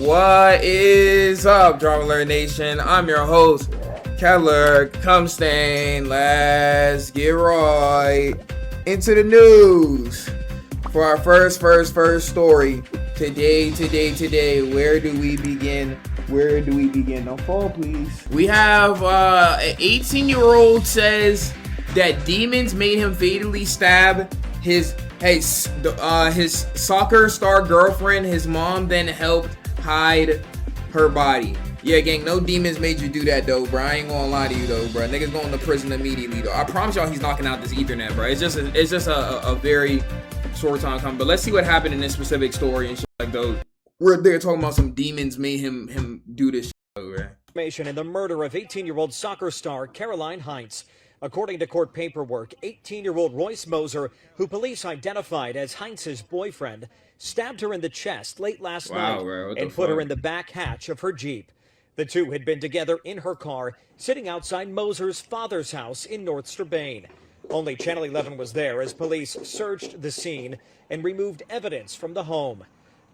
What is up, Drama Alert Nation? I'm your host, Keller Cumstain. Let's get right into the news for our first story. Today. Where do we begin? Don't fall, please. We have an 18-year-old says that demons made him fatally stab his soccer star girlfriend. His mom then helped hide her body. Yeah, gang, no demons made you do that though, bro. I ain't gonna lie to you though, bro. Niggas going to prison immediately though. I promise y'all he's knocking out this ethernet, bro. It's just a very short time coming. But let's see what happened in this specific story and shit like those. We're there talking about some demons made him do this shit, bro. Information in the murder of 18-year-old soccer star Caroline Heinz. According to court paperwork, 18-year-old Royce Moser, who police identified as Heinz's boyfriend, stabbed her in the chest late last night and put her in the back hatch of her Jeep. The two had been together in her car, sitting outside Moser's father's house in North Strabane. Only Channel 11 was there as police searched the scene and removed evidence from the home.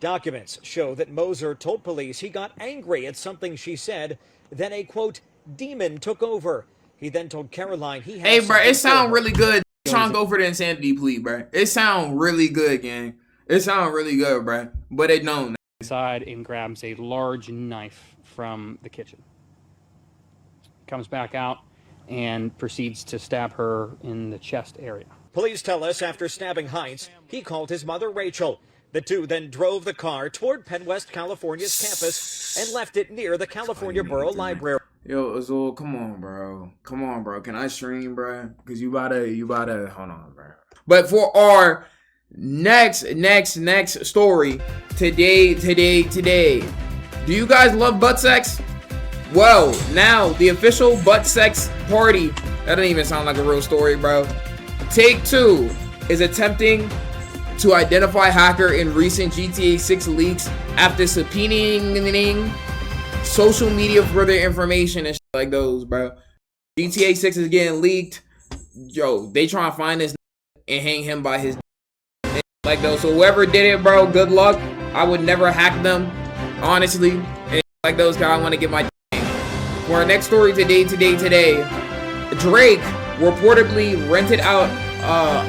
Documents show that Moser told police he got angry at something she said, then a, quote, demon took over. He then told Caroline he had. Hey, bro, it sound really good. Trying to go for the insanity plea, bro. It sound really good, gang. It sound really good, bro. But it don't. Inside and grabs a large knife from the kitchen. Comes back out and proceeds to stab her in the chest area. Police tell us after stabbing Heinz, he called his mother Rachel. The two then drove the car toward Penn West California's campus and left it near the California Borough Library. Yo, Azul, come on, bro. Can I stream, bro? Because you gotta, hold on, bro. But for our next story, today. Do you guys love butt sex? Well, now the official butt sex party, that doesn't even sound like a real story, bro. Take-Two is attempting to identify hacker in recent GTA 6 leaks after subpoenaing social media for their information and shit like those, bro. GTA 6 is getting leaked. Yo, they trying to find this and hang him by his like those. So whoever did it, bro, good luck. I would never hack them, honestly. And like those guys, I want to get my for our next story today. Drake reportedly rented out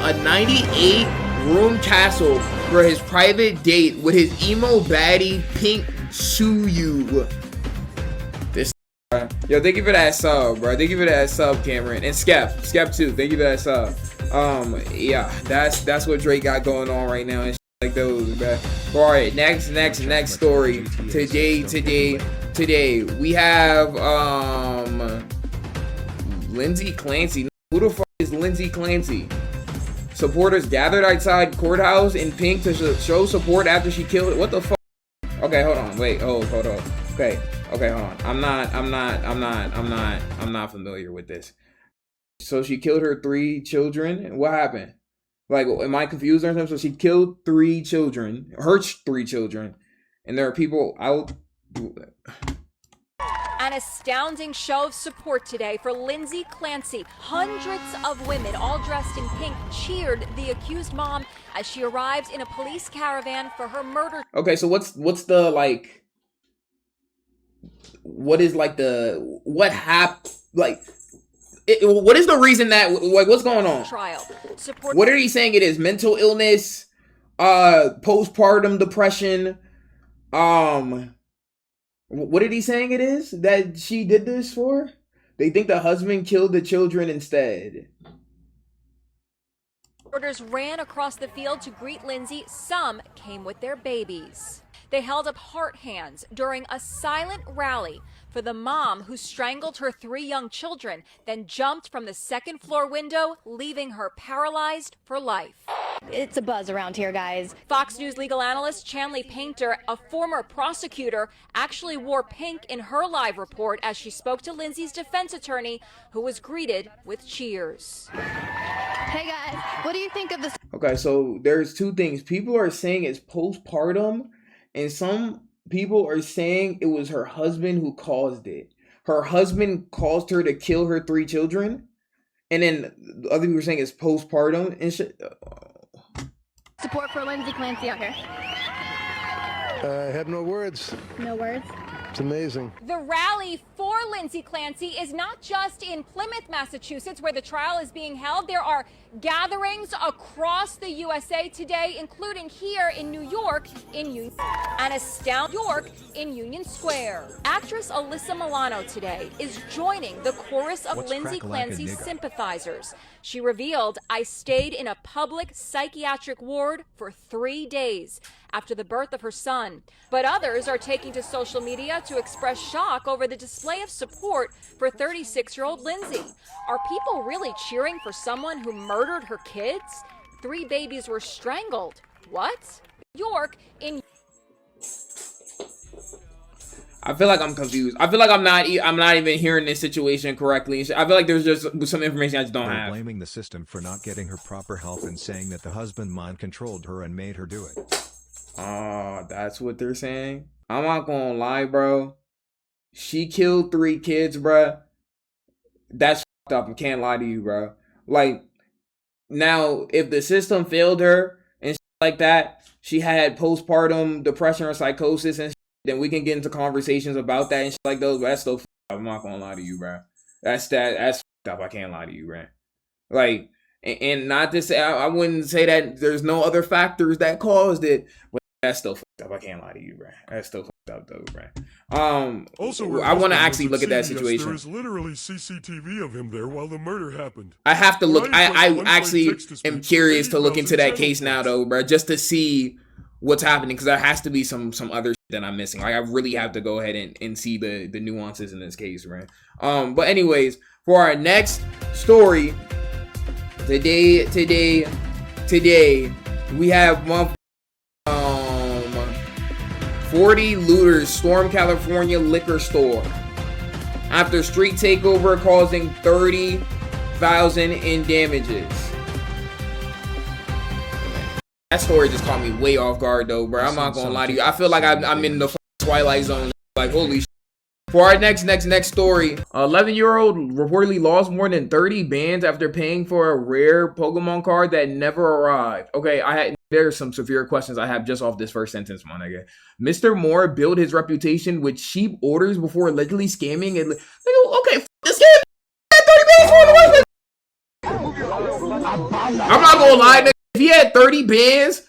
a 98-room castle for his private date with his emo baddie Pink Suyu. Yo, thank you for that sub, bro. Thank you for that sub, Cameron. And Skep too. Thank you for that sub. Yeah, that's what Drake got going on right now and shit like those, bro. Alright, next story. Today we have Lindsay Clancy. Who the fuck is Lindsay Clancy? Supporters gathered outside courthouse in pink to show support after she killed it. What the fuck? Okay, hold on. Wait, hold on. Okay, hold on. I'm not familiar with this. So she killed her 3 children. What happened? Like, am I confused or something? So she killed 3 children, her 3 children, and there are people out. An astounding show of support today for Lindsay Clancy. Hundreds of women, all dressed in pink, cheered the accused mom as she arrived in a police caravan for her murder. Okay, so what's the like? What is like the what happened? Like, what is the reason that like what's going on? Trial. What are you saying? It is mental illness, postpartum depression, What did he saying it is that she did this for? They think the husband killed the children instead. Reporters ran across the field to greet Lindsay. Some came with their babies. They held up heart hands during a silent rally for the mom who strangled her 3 young children, then jumped from the 2nd floor window, leaving her paralyzed for life. It's a buzz around here, guys. Fox News legal analyst Chanley Painter, a former prosecutor, actually wore pink in her live report as she spoke to Lindsay's defense attorney, who was greeted with cheers. Hey guys, what do you think of this? Okay, so there's 2 things. People are saying it's postpartum, and some people are saying it was her husband who caused it. Her husband caused her to kill her 3 children, and then other people are saying it's postpartum and shit. Support for Lindsay Clancy out here. I have no words. No words. It's amazing. The rally for Lindsay Clancy is not just in Plymouth, Massachusetts, where the trial is being held. There are gatherings across the USA today, including here in New York in Union and York in Union Square. Actress Alyssa Milano today is joining the chorus of Lindsay Clancy's sympathizers. She revealed, "I stayed in a public psychiatric ward for 3 days after the birth of her son." But others are taking to social media to express shock over the display of support for 36-year-old Lindsay. Are people really cheering for someone who murdered her kids? 3 babies were strangled. What? York in I feel like I'm confused. I feel like I'm not even hearing this situation correctly. I feel like there's just some information I just don't They're have. blaming the system for not getting her proper help and saying that the husband mind controlled her and made her do it. Oh, that's what they're saying? I'm not gonna lie, bro. She killed 3 kids, bro. That's fucked up. I can't lie to you, bro. Like, now, if the system failed her and shit like that, she had postpartum depression or psychosis and shit, then we can get into conversations about that and shit like those. But that's still fucked up. I'm not gonna lie to you, bro. That's fucked up. I can't lie to you, bro. Like, and not to say, I wouldn't say that there's no other factors that caused it, but that's still fucked up. I can't lie to you, bro. That's still fucked up, though, bro. Also, I want to actually look at that situation. There is literally CCTV of him there while the murder happened. I have to look. I actually am curious to look into that $80,000 case now, though, bro, just to see what's happening, because there has to be some other shit that I'm missing. Like, I really have to go ahead and see the nuances in this case, right? But anyways, for our next story today, we have 40 looters storm California liquor store after street takeover causing $30,000 in damages. That story just caught me way off guard, though, bro. I'm not gonna lie to you. I feel like I'm in the Twilight Zone. Like, holy shit. For our next story, 11-year-old reportedly lost more than 30 bands after paying for a rare Pokemon card that never arrived. Okay, there's some severe questions I have just off this first sentence, my nigga. Mr. Moore built his reputation with cheap orders before allegedly scamming and okay, this game 30 bands for I'm not gonna lie, nigga. If he had 30 bands,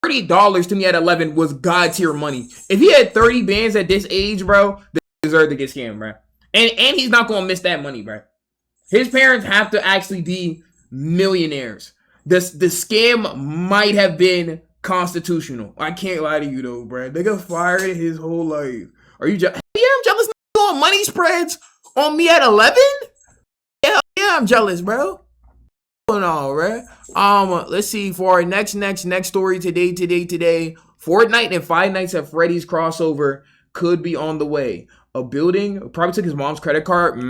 $30 to me at 11 was god tier money. If he had 30 bands at this age, bro, they deserve to get scammed, bro. And he's not gonna miss that money, bro. His parents have to actually be millionaires. The scam might have been constitutional. I can't lie to you, though, bro. They got fired his whole life. Are you jealous? Yeah, I'm jealous. Doing money spreads on me at 11? Yeah, I'm jealous, bro. What's going on, bro? Let's see. For our next story today. Fortnite and Five Nights at Freddy's crossover could be on the way. A building probably took his mom's credit card.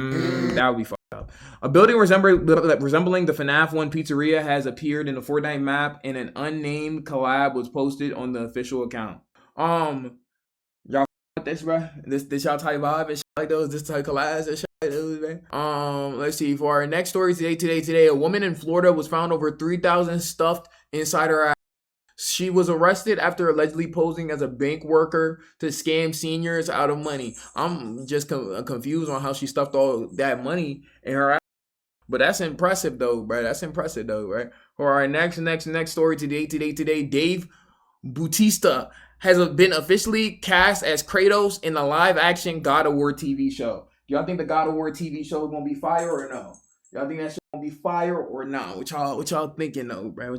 That would be fucked up. A building resembling the FNAF 1 pizzeria has appeared in the Fortnite map, and an unnamed collab was posted on the official account. Y'all with this, bro? This y'all type vibe and shit like those? This type collabs and shit like those, man? Let's see. For our next story today, a woman in Florida was found over 3,000 stuffed inside her ass. She was arrested after allegedly posing as a bank worker to scam seniors out of money. I'm just confused on how she stuffed all that money in her ass. But that's impressive, though, bro. Right? For our next story today, Dave Bautista has been officially cast as Kratos in the live-action God of War TV show. Do y'all think the God of War TV show is gonna be fire or no? Y'all think that shit gonna be fire or not? What y'all thinking though, bro?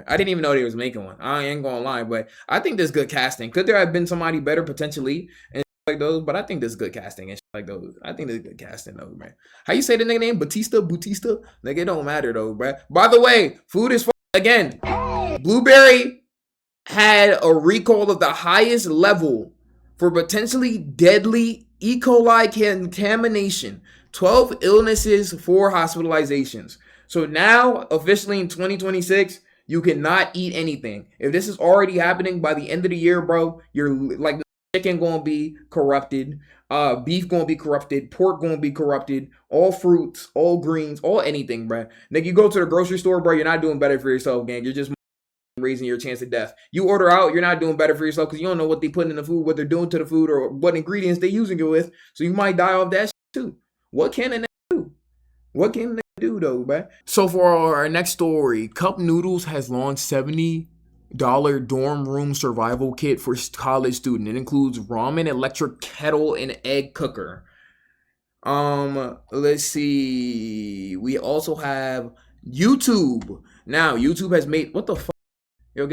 I didn't even know they was making one. I ain't gonna lie, but I think this good casting. Could there have been somebody better potentially and like those? But I think this is good casting and like those. I think this is good casting though, man. How you say the nigga name? Bautista? Nigga, it don't matter though, bro. By the way, food is again. Blueberry had a recall of the highest level for potentially deadly E. coli contamination. 12 illnesses, 4 hospitalizations. So now, officially in 2026, you cannot eat anything. If this is already happening by the end of the year, bro, you're like, chicken gonna be corrupted, beef gonna be corrupted, pork gonna be corrupted, all fruits, all greens, all anything, bro. Nigga, you go to the grocery store, bro, you're not doing better for yourself, gang. You're just raising your chance of death. You order out, you're not doing better for yourself because you don't know what they put in the food, what they're doing to the food, or what ingredients they're using it with. So you might die off that shit too. What can a nigga do? What can a nigga do though, man? So for our next story, Cup Noodles has launched $70 dorm room survival kit for college student. It includes ramen, electric kettle, and egg cooker. Let's see. We also have YouTube. Now, YouTube has made, what the fuck? Yo,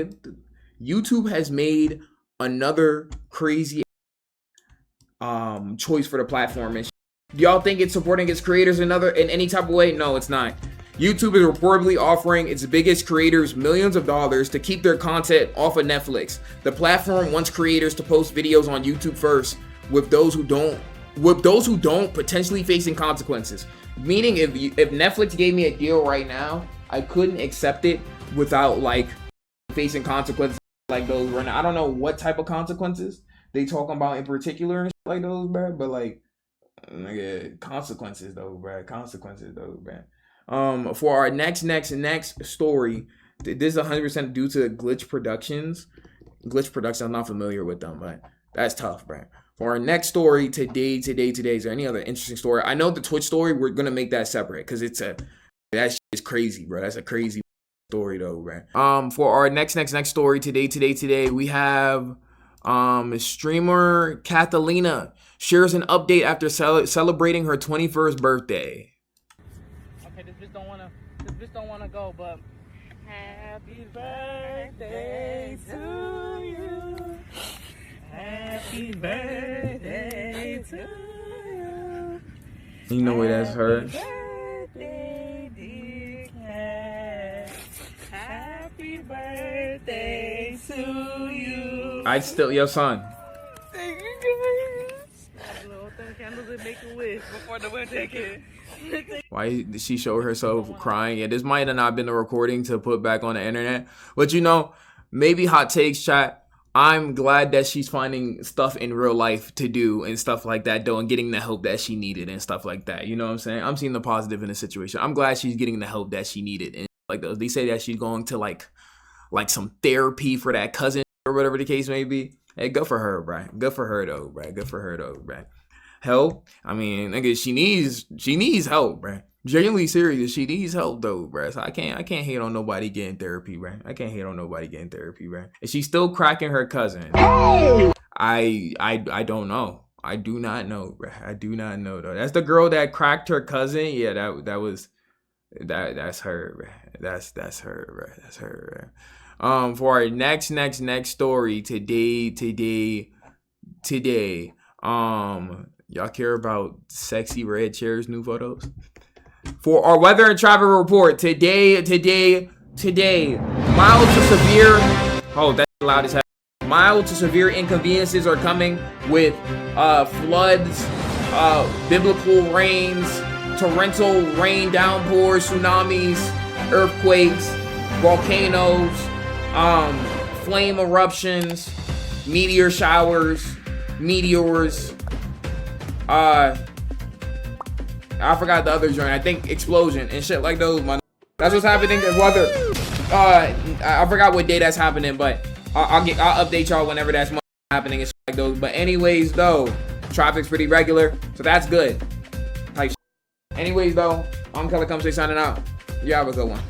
YouTube has made another crazy choice for the platform. And do y'all think it's supporting its creators in any type of way? No, it's not. YouTube is reportedly offering its biggest creators millions of dollars to keep their content off of Netflix. The platform wants creators to post videos on YouTube first, with those who don't potentially facing consequences. Meaning if Netflix gave me a deal right now, I couldn't accept it without like facing consequences like those right now. I don't know what type of consequences they talking about in particular and shit like those, bro, but like nigga, consequences though, bro. For our next story, this is 100% due to Glitch Productions. I'm not familiar with them, but that's tough, bro. For our next story today, is there any other interesting story? I know the Twitch story, we're gonna make that separate because that shit is crazy, bro. That's a crazy story though, bro. For our next story today, we have streamer Catalina shares an update after celebrating her 21st birthday. Okay, this bitch don't wanna go, but happy birthday to you. Happy birthday to you. You know where that's her. Birthday, dear Cat. Happy birthday to you. I still your son. Thank you guys. Little candles and make a wish before the birthday kid. Why did she show herself crying? Yeah, this might have not been a recording to put back on the internet. But you know, maybe hot takes, chat. I'm glad that she's finding stuff in real life to do and stuff like that, though, and getting the help that she needed and stuff like that. You know what I'm saying? I'm seeing the positive in the situation. I'm glad she's getting the help that she needed. And like those, they say that she's going to like some therapy for that cousin or whatever the case may be. Hey, good for her, bro. Good for her though, bro. Help? I mean, nigga, she needs help, bro. Genuinely serious, she needs help though, bro. So I can't hate on nobody getting therapy, bro. And she's still cracking her cousin. I don't know. I do not know, bro. I do not know though. That's the girl that cracked her cousin. Yeah, that's her, bro. That's her, bro. That's her, bro. For our next story today. Y'all care about Sexy Red Chair's new photos? For our weather and traffic report today, mild to severe. Oh, that's loud as hell. Mild to severe inconveniences are coming with floods, biblical rains, torrential rain downpours, tsunamis, earthquakes, volcanoes, flame eruptions, meteor showers, meteors. I forgot the other joint. I think explosion and shit like those, man. That's what's happening. Weather. I forgot what day that's happening, but I'll update y'all whenever that's happening and shit like those. But anyways, though, traffic's pretty regular, so that's good. Anyways, though, I'm Color Come Straight signing out. You have a good one.